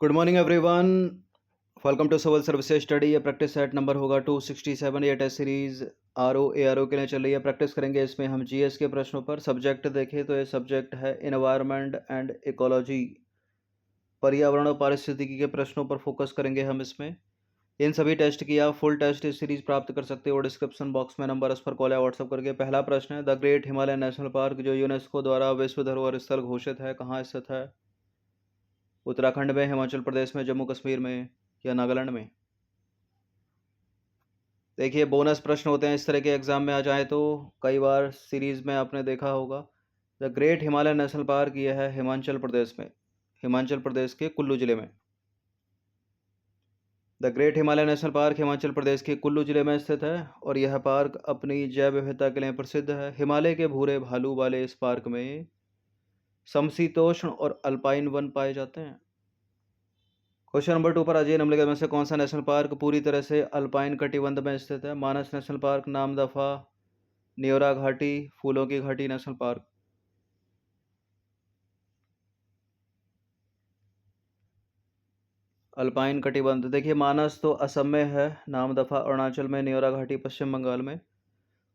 Good morning everyone. Welcome to civil services study. ये practice set number होगा 267। ये test series R O के लिए चल रही है। प्रैक्टिस करेंगे इसमें हम जीएस के प्रश्नों पर। सब्जेक्ट देखें तो ये सब्जेक्ट है एनवायरनमेंट एंड इकोलॉजी, पर्यावरण और पारिस्थितिकी के प्रश्नों पर फोकस करेंगे हम इसमें। इन सभी टेस्ट की आप फुल टेस्ट सीरीज प्राप्त कर सकते हो डिस्क्रिप्शन बॉक्स में नंबर उस पर कॉल या व्हाट्सअप करके। पहला प्रश्न है, the great Himalaya national park जो यूनेस्को द्वारा विश्व धरोहर स्थल घोषित है कहाँ स्थित है? उत्तराखंड में, हिमाचल प्रदेश में, जम्मू कश्मीर में या नागालैंड में? देखिए, बोनस प्रश्न होते हैं इस तरह के एग्जाम में आ जाए तो। कई बार सीरीज में आपने देखा होगा। The great Himalaya national park ये है हिमाचल प्रदेश में, हिमाचल प्रदेश के कुल्लू जिले में। The great Himalaya national park Himachal Pradesh के कुल्लू जिले में स्थित है और यह पार्क अपनी जैव विविधता के लिए प्रसिद्ध है। हिमालय के भूरे भालू वाले इस पार्क में समशीतोष्ण और अल्पाइन वन पाए जाते हैं। क्वेश्चन नंबर 2 पर आ जाइए। निम्नलिखित में से कौन सा नेशनल पार्क पूरी तरह से अल्पाइन कटिबंध में स्थित है? मानस नेशनल पार्क, नामदफा, न्योरा घाटी, फूलों की घाटी नेशनल पार्क। अल्पाइन कटिबंध देखिए, मानस तो असम में है, नामदफा अरुणाचल में, न्योरा घाटी पश्चिम बंगाल में।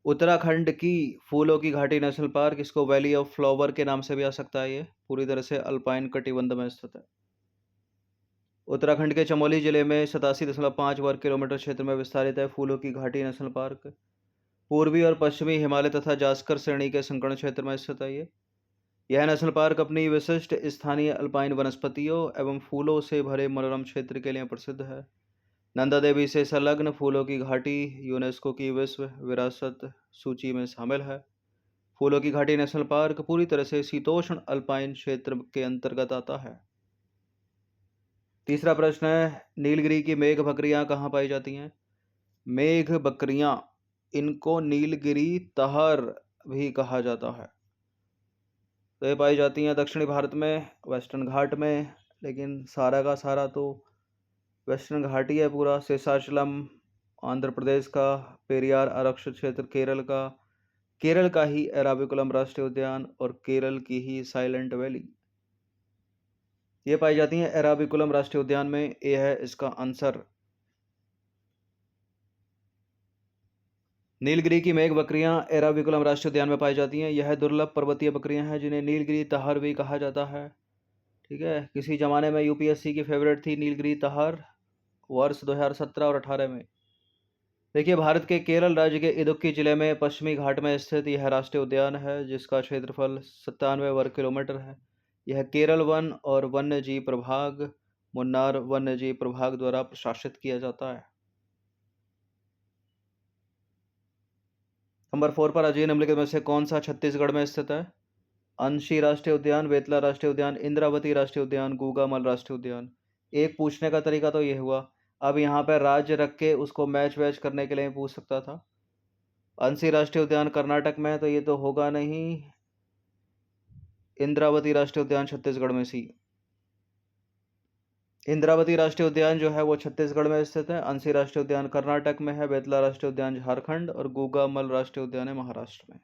उत्तराखंड की फूलों की घाटी नेशनल पार्क, इसको वैली ऑफ फ्लावर के नाम से भी आ सकता है, ये पूरी तरह से अल्पाइन कटिबंध में स्थित है। उत्तराखंड के चमोली जिले में 87.5 वर्ग किलोमीटर क्षेत्र में विस्तारित है फूलों की घाटी नेशनल पार्क। पूर्वी और पश्चिमी हिमालय तथा जास्कर श्रेणी के संकर्ण क्षेत्र में स्थित है। यह नेशनल पार्क अपनी विशिष्ट स्थानीय अल्पाइन वनस्पतियों एवं फूलों से भरे मनोरम क्षेत्र के लिए प्रसिद्ध है। नंदा देवी से संलग्न फूलों की घाटी यूनेस्को की विश्व विरासत सूची में शामिल है। फूलों की घाटी नेशनल पार्क पूरी तरह से शीतोष्ण अल्पाइन क्षेत्र के अंतर्गत आता है। तीसरा प्रश्न है, नीलगिरी की मेघ बकरियां कहाँ पाई जाती हैं? मेघ बकरियां, इनको नीलगिरी तहर भी कहा जाता है। तो ये पाई जाती हैं दक्षिणी भारत में, वेस्टर्न घाट में। लेकिन सारा का सारा तो वेस्टर्न घाट ही है पूरा। शेषाचलम आंध्र प्रदेश का, पेरियार आरक्षित क्षेत्र केरल का ही एराविकुलम राष्ट्रीय उद्यान और केरल की ही साइलेंट वैली ये पाई जाती हैं एराविकुलम राष्ट्रीय उद्यान में। ये है इसका आंसर। नीलगिरी की मेघ बकरियां एराविकुलम राष्ट्रीय उद्यान में पाई जाती हैं। यह दुर्लभ पर्वतीय बकरियां हैं जिन्हें नीलगिरी तहार भी कहा जाता है। ठीक है, किसी जमाने में यूपीएससी की फेवरेट थी नीलगिरी तहार, वर्ष 2017 और 18 में। देखिए, भारत के केरल राज्य के इडुक्की जिले में पश्चिमी घाट में स्थित यह राष्ट्रीय उद्यान है जिसका क्षेत्रफल 97 वर्ग किलोमीटर है। यह केरल वन और वन्य जीव प्रभाग, मुन्नार वन्य जीव प्रभाग द्वारा प्रशासित किया जाता है। नंबर 4 पर अजय निम्नलिखित में से कौन सा छत्तीसगढ़ में स्थित है? अंशी राष्ट्रीय उद्यान, बेतला राष्ट्रीय उद्यान, इंद्रावती राष्ट्रीय उद्यान, गूगामल राष्ट्रीय उद्यान। एक पूछने का तरीका तो ये हुआ। अब यहाँ पर राज्य रख के उसको मैच वैच करने के लिए पूछ सकता था। अंशी राष्ट्रीय उद्यान कर्नाटक में है तो ये तो होगा नहीं। इंद्रावती राष्ट्रीय उद्यान छत्तीसगढ़ में सी। इंद्रावती राष्ट्रीय उद्यान जो है वो छत्तीसगढ़ में स्थित है। अंशी राष्ट्रीय उद्यान कर्नाटक में है, बेतला राष्ट्रीय उद्यान झारखंड और गूगामल राष्ट्रीय उद्यान है महाराष्ट्र में।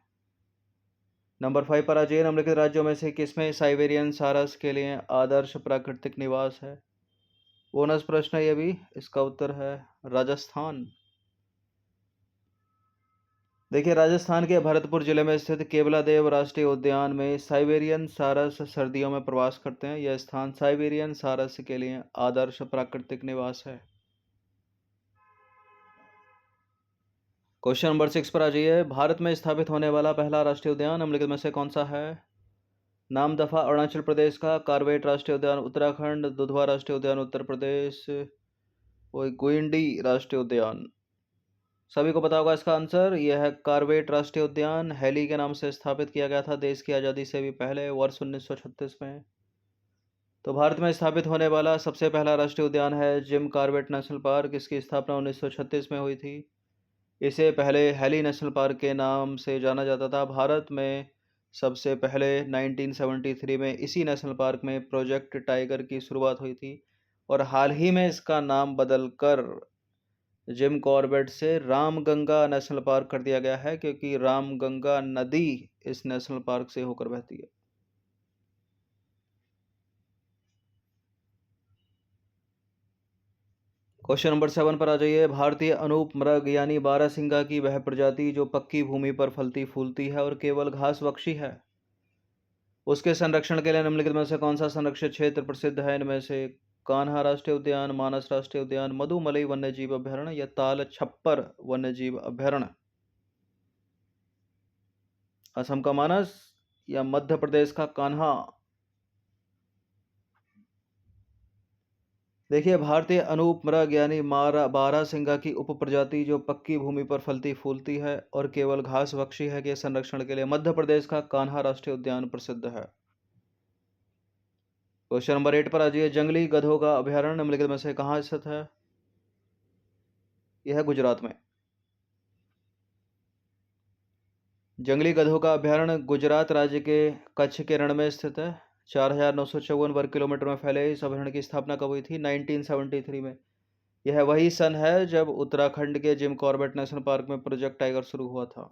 नंबर 5 पर आ जाइए। निम्नलिखित राज्यों में से किसमें साइबेरियन सारस के लिए आदर्श प्राकृतिक निवास है? बोनस प्रश्न है ये भी। इसका उत्तर है राजस्थान। देखिए, राजस्थान के भरतपुर जिले में स्थित केवलादेव राष्ट्रीय उद्यान में साइबेरियन सारस सर्दियों में प्रवास करते हैं। यह स्थान साइबेरियन सारस के लिए आदर्श प्राकृतिक निवास है। क्वेश्चन नंबर 6 पर आ जाइए। भारत में स्थापित होने वाला पहला राष्ट्रीय उद्यान निम्नलिखित में से कौन सा है? नामदफा अरुणाचल प्रदेश का, कार्बेट राष्ट्रीय उद्यान उत्तराखंड, दुधवा राष्ट्रीय उद्यान उत्तर प्रदेश, गुइंडी राष्ट्रीय उद्यान। सभी को पता होगा इसका आंसर। यह है कार्बेट राष्ट्रीय उद्यान। हैली के नाम से स्थापित किया गया था देश की आज़ादी से भी पहले, वर्ष 1936 में। तो भारत में स्थापित होने वाला सबसे पहला राष्ट्रीय उद्यान है जिम कॉर्बेट नेशनल पार्क। इसकी स्थापना 1936 में हुई थी। इसे पहले हैली नेशनल पार्क के नाम से जाना जाता था। भारत में सबसे पहले 1973 में इसी नेशनल पार्क में प्रोजेक्ट टाइगर की शुरुआत हुई थी और हाल ही में इसका नाम बदलकर जिम कॉर्बेट से रामगंगा नेशनल पार्क कर दिया गया है क्योंकि रामगंगा नदी इस नेशनल पार्क से होकर बहती है। क्वेश्चन नंबर 7 पर आ जाइए। भारतीय अनूप मृग यानी बारहसिंगा की वह प्रजाति जो पक्की भूमि पर फलती फूलती है और केवल घास बख्शी है, उसके संरक्षण के लिए निम्नलिखित में से कौन सा संरक्षित क्षेत्र प्रसिद्ध है? इनमें से कान्हा राष्ट्रीय उद्यान, मानस राष्ट्रीय उद्यान, मधुमलई वन्यजीव अभ्यारण्य या ताल छप्पर वन्यजीव अभ्यारण्य। असम का मानस या मध्य प्रदेश का कान्हा? देखिए, भारतीय अनूप मृग यानी बारहसिंगा की उपप्रजाति जो पक्की भूमि पर फलती फूलती है और केवल घास बख्शी है के संरक्षण के लिए मध्य प्रदेश का कान्हा राष्ट्रीय उद्यान प्रसिद्ध है। क्वेश्चन नंबर 8 पर आ जाइए। जंगली गधों का अभ्यारण्य निम्नलिखित में से कहाँ स्थित है? यह है गुजरात में। जंगली गधों का अभ्यारण्य गुजरात राज्य के कच्छ के रण में स्थित है। 4,954 वर्ग किलोमीटर में फैले इस अभ्यारण्य की स्थापना कब हुई थी? 1973 में। यह वही सन है जब उत्तराखंड के जिम कॉर्बेट नेशनल पार्क में प्रोजेक्ट टाइगर शुरू हुआ था।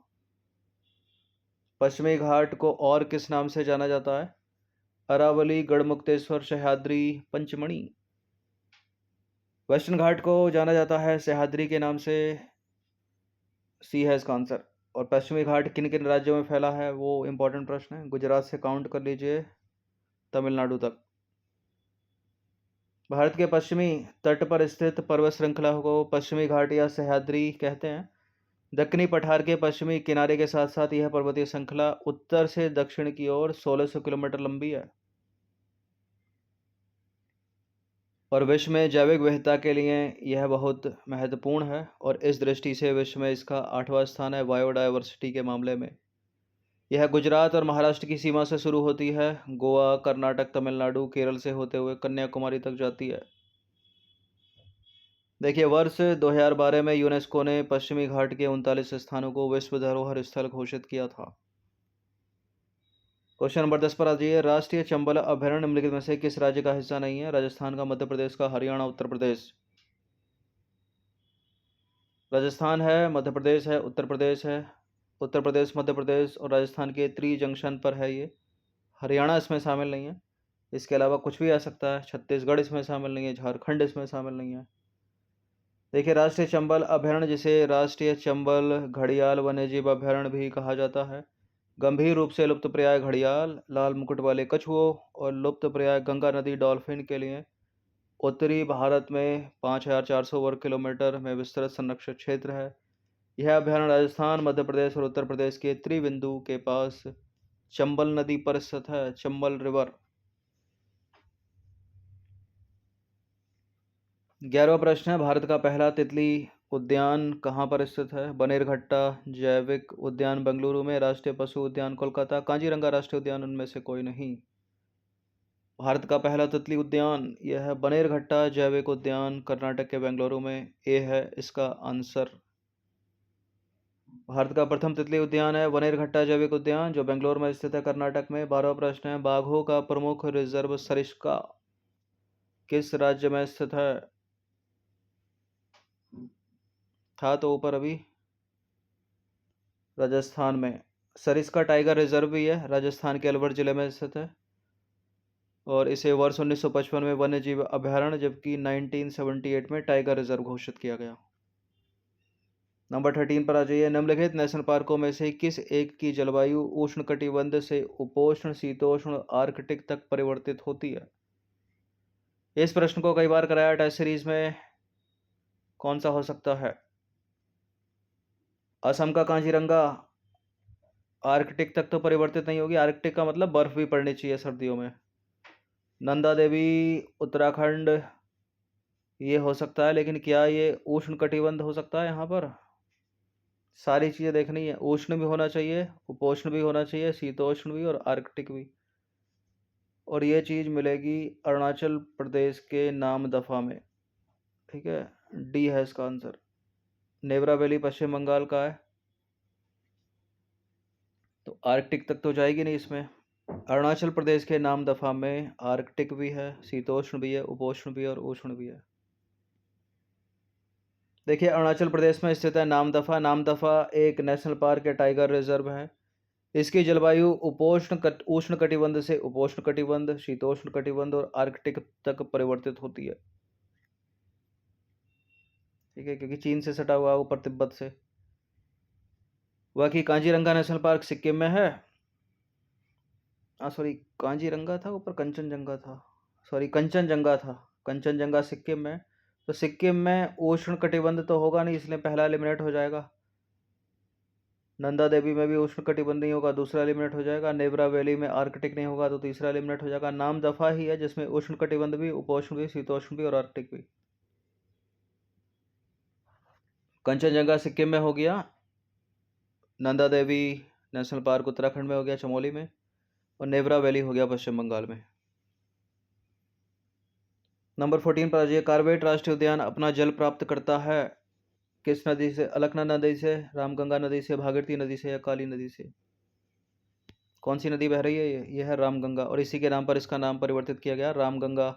पश्चिमी घाट को और किस नाम से जाना जाता है? अरावली, गढ़मुक्तेश्वर, सह्याद्री, पंचमढ़ी। वेस्टर्न घाट को जाना जाता है सह्याद्री के नाम से। सी है इसका आंसर। और पश्चिमी घाट किन किन राज्यों में फैला है, वो इंपॉर्टेंट प्रश्न है। गुजरात से काउंट कर लीजिए तमिलनाडु तक। भारत के पश्चिमी तट पर स्थित पर्वत श्रृंखला को पश्चिमी घाट या सह्याद्री कहते हैं। दक्कनी पठार के पश्चिमी किनारे के साथ साथ यह पर्वतीय श्रृंखला उत्तर से दक्षिण की ओर 1600 किलोमीटर लंबी है और विश्व में जैविक विविधता के लिए यह बहुत महत्वपूर्ण है और इस दृष्टि से विश्व में इसका 8वां स्थान है बायोडायवर्सिटी के मामले में। यह गुजरात और महाराष्ट्र की सीमा से शुरू होती है, गोवा, कर्नाटक, तमिलनाडु, केरल से होते हुए कन्याकुमारी तक जाती है। देखिए, वर्ष 2012 में यूनेस्को ने पश्चिमी घाट के 39 स्थानों को विश्व धरोहर स्थल घोषित किया था। क्वेश्चन नंबर 10 पर आ जाइए। राष्ट्रीय चंबल अभ्यारण्य निम्नलिखित में से किस राज्य का हिस्सा नहीं है? राजस्थान का, मध्य प्रदेश का, हरियाणा, उत्तर प्रदेश। राजस्थान है, मध्य प्रदेश है, उत्तर प्रदेश है। उत्तर प्रदेश, मध्य प्रदेश और राजस्थान के त्रि जंक्शन पर है ये। हरियाणा इसमें शामिल नहीं है। इसके अलावा कुछ भी आ सकता है। छत्तीसगढ़ इसमें शामिल नहीं है, झारखंड इसमें शामिल नहीं है। देखिए, राष्ट्रीय चंबल अभ्यारण्य, जिसे राष्ट्रीय चंबल घड़ियाल वन्यजीव अभ्यारण्य भी कहा जाता है, गंभीर रूप से लुप्तप्राय घड़ियाल, लाल मुकुट वाले कछुओं और लुप्तप्राय गंगा नदी डॉल्फिन के लिए उत्तरी भारत में 5,400 वर्ग किलोमीटर में विस्तृत संरक्षित क्षेत्र है। यह अभ्यारण्य राजस्थान, मध्य प्रदेश और उत्तर प्रदेश के त्रिबिंदु के पास चंबल नदी पर स्थित है, चंबल रिवर। 11वां प्रश्न है, भारत का पहला तितली उद्यान कहाँ पर स्थित है? बनेरघट्टा जैविक उद्यान बेंगलुरु में, राष्ट्रीय पशु उद्यान कोलकाता, काजीरंगा राष्ट्रीय उद्यान उनमें से कोई नहीं। भारत का पहला तितली उद्यान यह है बनेरघट्टा जैविक उद्यान, कर्नाटक के बेंगलुरु में। ए है इसका आंसर। भारत का प्रथम तितली उद्यान है बनेरघट्टा जैविक उद्यान, जो बेंगलुरु में स्थित है, कर्नाटक में। 12वां प्रश्न है, बाघों का प्रमुख रिजर्व सरिस्का किस राज्य में स्थित है? था तो ऊपर अभी राजस्थान में। सरिस्का टाइगर रिजर्व भी है, राजस्थान के अलवर जिले में स्थित है और इसे वर्ष 1955 में वन्य जीव अभ्यारण्य जबकि 1978 में टाइगर रिजर्व घोषित किया गया। नंबर 13 पर आ जाइए। निम्नलिखित नेशनल पार्कों में से किस एक की जलवायु उष्णकटिबंध से उपोष्ण शीतोष्ण आर्कटिक तक परिवर्तित होती है? इस प्रश्न को कई बार कराया टेस्ट सीरीज में। कौन सा हो सकता है? असम का काजीरंगा आर्कटिक तक तो परिवर्तित नहीं होगी। आर्कटिक का मतलब बर्फ भी पड़नी चाहिए सर्दियों में। नंदा देवी उत्तराखंड ये हो सकता है, लेकिन क्या ये उष्ण कटिबंध हो सकता है? यहाँ पर सारी चीज़ें देखनी है। उष्ण भी होना चाहिए, उपोष्ण भी होना चाहिए, शीतोष्ण भी और आर्कटिक भी। और ये चीज़ मिलेगी अरुणाचल प्रदेश के नामदफा में। ठीक है, डी है इसका आंसर। नेवरा वैली पश्चिम बंगाल का है, तो आर्कटिक तक तो जाएगी नहीं इसमें। अरुणाचल प्रदेश के नामदफा में आर्कटिक भी है, शीतोष्ण भी है, उपोष्ण भी है और उष्ण भी है। देखिए, अरुणाचल प्रदेश में स्थित है नामदफा। नामदफा एक नेशनल पार्क या टाइगर रिजर्व है। इसकी जलवायु उष्ण कटिबंध से उपोष्ण कटिबंध, शीतोष्ण कटिबंध और आर्कटिक तक परिवर्तित होती है। ठीक है, क्योंकि चीन से सटा हुआ है, ऊपर तिब्बत से। बाकी कांजीरंगा नेशनल पार्क सिक्किम में है। सॉरी, कांजीरंगा था, ऊपर कंचनजंगा था। सॉरी, कंचनजंगा था। कंचनजंगा सिक्किम में। तो सिक्किम में उष्ण कटिबंध तो होगा नहीं, इसलिए पहला एलिमिनेट हो जाएगा। नंदा देवी में भी उष्ण कटिबंध नहीं होगा, दूसरा एलिमिनेट हो जाएगा। नेवरा वैली में आर्कटिक नहीं होगा, तो तीसरा एलिमिनेट हो जाएगा। नाम दफा ही है जिसमें उष्ण कटिबंध भी, उपोष्ण भी, शीतोष्ण भी और आर्कटिक भी। कंचनजंगा सिक्किम में हो गया। नंदा देवी नेशनल पार्क उत्तराखंड में हो गया, चमोली में। और नेवरा वैली हो गया पश्चिम बंगाल में। नंबर 14 पर आ जाइए। कार्बेट राष्ट्रीय उद्यान अपना जल प्राप्त करता है किस नदी से? अलकनंदा नदी से, रामगंगा नदी से, भागीरथी नदी से या काली नदी से? कौन सी नदी बह रही है? ये है रामगंगा, और इसी के नाम पर इसका नाम परिवर्तित किया गया, रामगंगा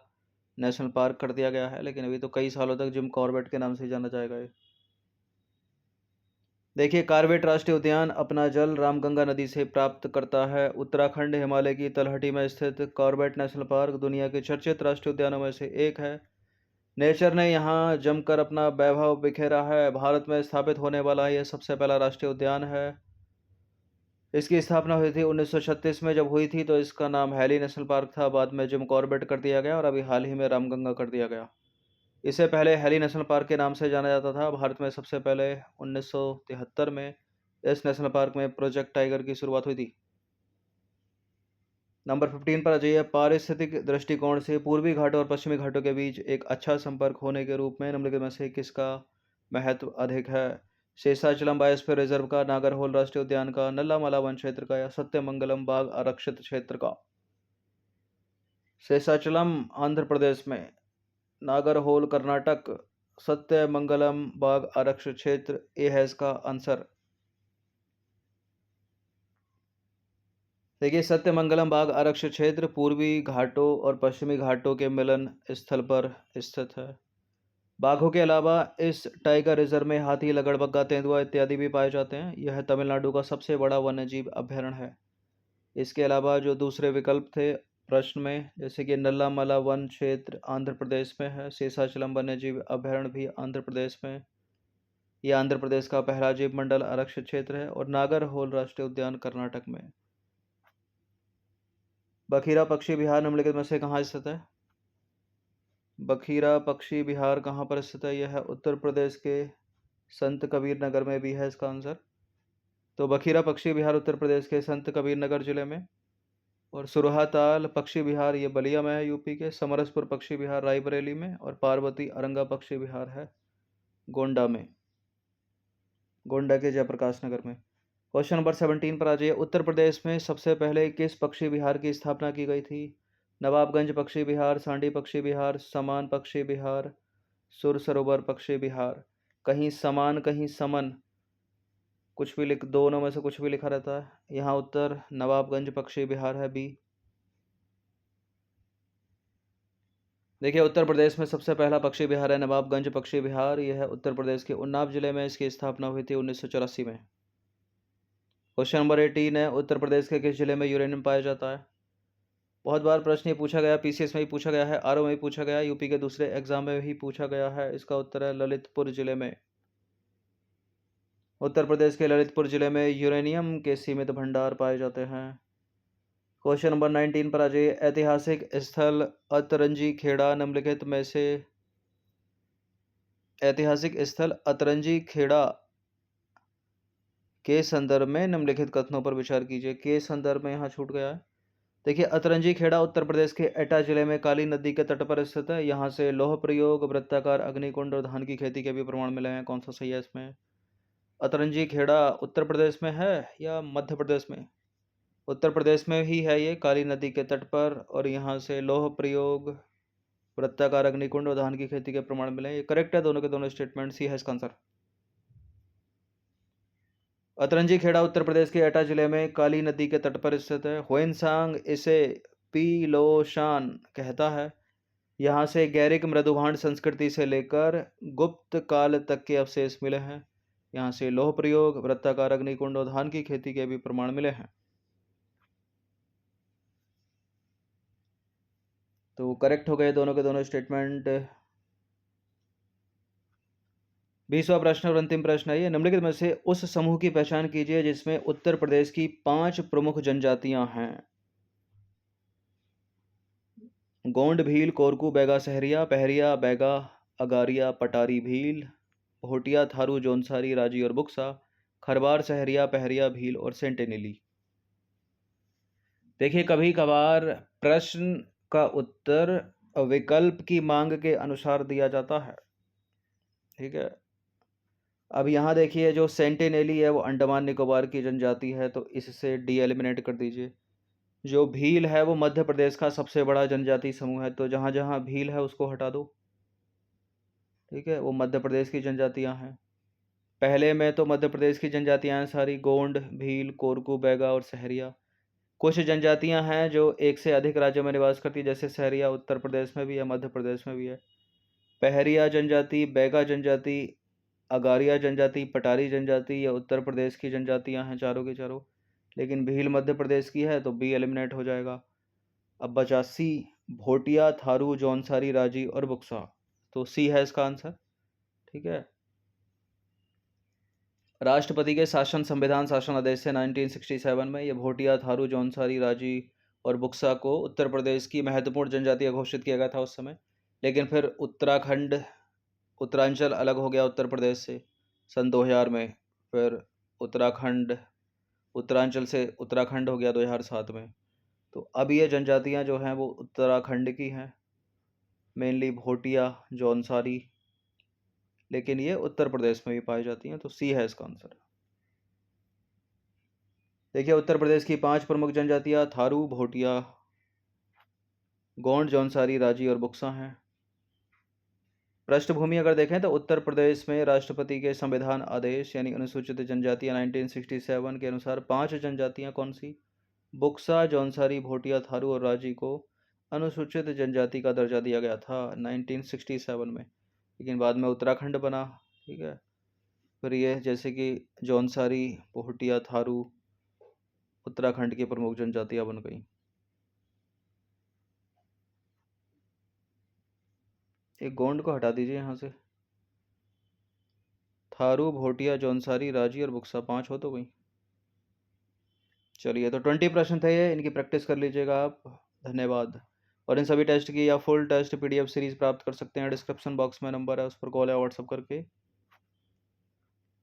नेशनल पार्क कर दिया गया है। लेकिन अभी तो कई सालों तक जिम कॉर्बेट के नाम से जाना जाएगा ये। देखिए, कार्बेट राष्ट्रीय उद्यान अपना जल रामगंगा नदी से प्राप्त करता है। उत्तराखंड हिमालय की तलहटी में स्थित कॉर्बेट नेशनल पार्क दुनिया के चर्चित राष्ट्रीय उद्यानों में से एक है। नेचर ने यहाँ जमकर अपना वैभव बिखेरा है। भारत में स्थापित होने वाला यह सबसे पहला राष्ट्रीय उद्यान है। इसकी स्थापना हुई थी 1936 में। जब हुई थी तो इसका नाम हैली नेशनल पार्क था, बाद में जिम कॉर्बेट कर दिया गया और अभी हाल ही में रामगंगा कर दिया गया। इसे पहले हैली नेशनल पार्क के नाम से जाना जाता था। भारत में सबसे पहले 1973 में इस नेशनल पार्क में प्रोजेक्ट टाइगर की शुरुआत हुई थी। नंबर 15 पर आ जाइए। पारिस्थितिक दृष्टिकोण से पूर्वी घाटों और पश्चिमी घाटों के बीच एक अच्छा संपर्क होने के रूप में निम्नलिखित में से किसका महत्व अधिक है? शेषाचलम बायोस्फीयर रिजर्व का, नागरहोल राष्ट्रीय उद्यान का, नल्ला वन क्षेत्र का या सत्यमंगलम बाघ आरक्षित क्षेत्र का? शेषाचलम आंध्र प्रदेश में, नागरहोल कर्नाटक, सत्यमंगलम बाघ आरक्षित क्षेत्र, ए है इसका आंसर। देखिए, सत्यमंगलम बाघ आरक्षित क्षेत्र पूर्वी घाटों और पश्चिमी घाटों के मिलन स्थल पर स्थित है। बाघों के अलावा इस टाइगर रिजर्व में हाथी, लगड़बग्गा, तेंदुआ इत्यादि भी पाए जाते हैं। यह तमिलनाडु का सबसे बड़ा वन्यजीव अभ्यारण्य है। इसके अलावा जो दूसरे विकल्प थे प्रश्न में, जैसे कि नल्ला वन क्षेत्र आंध्र प्रदेश में है, शेषाचलम वन्यजीव अभ्यारण्य भी आंध्र प्रदेश में, यह आंध्र प्रदेश का पहला जीव मंडल आरक्षित क्षेत्र है, और नागरहोल राष्ट्रीय उद्यान कर्नाटक में। बखीरा पक्षी विहार निम्नलिखित में से कहाँ स्थित है? बखीरा पक्षी विहार कहाँ पर स्थित है? यह है उत्तर प्रदेश के संत कबीर नगर में भी है इसका आंसर। तो बखीरा पक्षी विहार उत्तर प्रदेश के संत कबीर नगर जिले में। और सुरहाताल पक्षी विहार ये बलिया में है, यूपी के। समरसपुर पक्षी विहार रायबरेली में। और पार्वती अरंगा पक्षी विहार है गोंडा में, गोंडा के जयप्रकाश नगर में। क्वेश्चन नंबर 17 पर आ जाइए। उत्तर प्रदेश में सबसे पहले किस पक्षी विहार की स्थापना की गई थी? नवाबगंज पक्षी विहार, सांडी पक्षी विहार, समान पक्षी विहार, सुर सरोवर पक्षी विहार। कहीं समान, कहीं समन, कुछ भी लिख, दोनों में से कुछ भी लिखा रहता है। यहाँ उत्तर नवाबगंज पक्षी विहार है, बी। देखिए, उत्तर प्रदेश में सबसे पहला पक्षी विहार है नवाबगंज पक्षी विहार। यह है उत्तर प्रदेश के उन्नाव जिले में। इसकी स्थापना हुई थी 1984 में। क्वेश्चन नंबर 18 है। उत्तर प्रदेश के किस जिले में यूरेनियम पाया जाता है? बहुत बार प्रश्न ये पूछा गया, पीसीएस में भी पूछा गया है, आरओ में भी पूछा गया, यूपी के दूसरे एग्जाम में भी पूछा गया है। इसका उत्तर है ललितपुर जिले में। उत्तर प्रदेश के ललितपुर जिले में यूरेनियम के सीमित भंडार पाए जाते हैं। क्वेश्चन नंबर 19 पर आ जाइए। ऐतिहासिक स्थल अतरंजी खेड़ा निम्नलिखित में से, ऐतिहासिक स्थल अतरंजी खेड़ा के संदर्भ में निम्नलिखित कथनों पर विचार कीजिए। के संदर्भ में यहाँ छूट गया है। देखिए, अतरंजी खेड़ा उत्तर प्रदेश के एटा जिले में काली नदी के तट पर स्थित है। यहाँ से लौह प्रयोग, वृत्ताकार अग्निकुंड और धान की खेती के भी प्रमाण मिले हैं। कौन सा सही है इसमें? अतरंजी खेड़ा उत्तर प्रदेश में है या मध्य प्रदेश में? उत्तर प्रदेश में ही है ये, काली नदी के तट पर। और यहाँ से लौह प्रयोग, वृत्ताकार अग्निकुंड और धान की खेती के प्रमाण मिले। ये करेक्ट है, दोनों के दोनों स्टेटमेंट। सी है इसका आंसर। अतरंजी खेड़ा उत्तर प्रदेश के एटा जिले में काली नदी के तट पर स्थित है। ह्वेनसांग इसे पीलोशान कहता है। यहाँ से गैरिक मृदुभांड संस्कृति से लेकर गुप्त काल तक के अवशेष मिले हैं। यहाँ से लौह प्रयोग, वृत्ताकार अग्निकुंड और धान की खेती के भी प्रमाण मिले हैं। तो करेक्ट हो गए दोनों के दोनों स्टेटमेंट। 20वां प्रश्न और अंतिम प्रश्न है ये, निम्नलिखित में से उस समूह की पहचान कीजिए जिसमें उत्तर प्रदेश की 5 प्रमुख जनजातियां हैं। गोंड भील, कोरकू, बैगा, सहरिया, पहरिया, बैगा, अगारिया, पटारी भील, भोटिया, थारू, जौनसारी, राजी और बुक्सा, खरवार, सहरिया, पहरिया भील और सेंटेनिली। देखिए, कभी कभार प्रश्न का उत्तर विकल्प की मांग के अनुसार दिया जाता है, ठीक है। अब यहाँ देखिए, जो सेंटेनेली है वो अंडमान निकोबार की जनजाति है, तो इससे डी एलिमिनेट कर दीजिए। जो भील है वो मध्य प्रदेश का सबसे बड़ा जनजाति समूह है, तो जहाँ जहाँ भील है उसको हटा दो, ठीक है, वो मध्य प्रदेश की जनजातियाँ हैं। पहले में तो मध्य प्रदेश की जनजातियाँ हैं सारी, गोंड, भील, कोरकू, बैगा और सहरिया। कुछ जनजातियां हैं जो एक से अधिक राज्यों में निवास करती है, जैसे सहरिया उत्तर प्रदेश में भी है, मध्य प्रदेश में भी है। पहरिया जनजाति, बैगा जनजाति, अगारिया जनजाति, पटारी जनजाति, ये उत्तर प्रदेश की जनजातियां हैं चारों की चारों। लेकिन भील मध्य प्रदेश की है, तो बी एलिमिनेट हो जाएगा। अब बचा सी, भोटिया, थारू, जौनसारी, राजी और बुक्सा, तो सी है इसका आंसर, ठीक है। राष्ट्रपति के शासन संविधान शासन आदेश से 1967 में ये भोटिया, थारू, जौनसारी, राजी और बुक्सा को उत्तर प्रदेश की महत्वपूर्ण जनजाति घोषित किया गया था उस समय। लेकिन फिर उत्तरांचल अलग हो गया उत्तर प्रदेश से सन 2000 में। फिर उत्तरांचल से उत्तराखंड हो गया 2007 में। तो अब ये जनजातियां जो हैं वो उत्तराखंड की हैं, मेनली भोटिया, जौनसारी, लेकिन ये उत्तर प्रदेश में भी पाई जाती हैं, तो सी है इसका आंसर। देखिए, उत्तर प्रदेश की 5 प्रमुख जनजातियां थारू, भोटिया, गोंड, जौनसारी, राजी और बुक्सा हैं। पृष्ठभूमि अगर देखें तो उत्तर प्रदेश में राष्ट्रपति के संविधान आदेश यानी अनुसूचित जनजातियां 1967 के अनुसार 5 जनजातियां कौन सी, बुक्सा, जौनसारी, भोटिया, थारू और राजी को अनुसूचित जनजाति का दर्जा दिया गया था 1967 में, लेकिन बाद में उत्तराखंड बना, ठीक है। फिर ये जैसे कि जौनसारी, भोटिया, थारू उत्तराखंड की प्रमुख जनजातियां बन गई। एक गोंड को हटा दीजिए यहाँ से। थारू, भोटिया, जौनसारी, राजी और बुक्सा 5 हो तो गई। चलिए, तो 20 प्रश्न थे ये, इनकी प्रैक्टिस कर लीजिएगा आप। धन्यवाद। और इन सभी टेस्ट की या फुल टेस्ट पीडीएफ सीरीज प्राप्त कर सकते हैं, डिस्क्रिप्शन बॉक्स में नंबर है, उस पर कॉल या व्हाट्सअप करके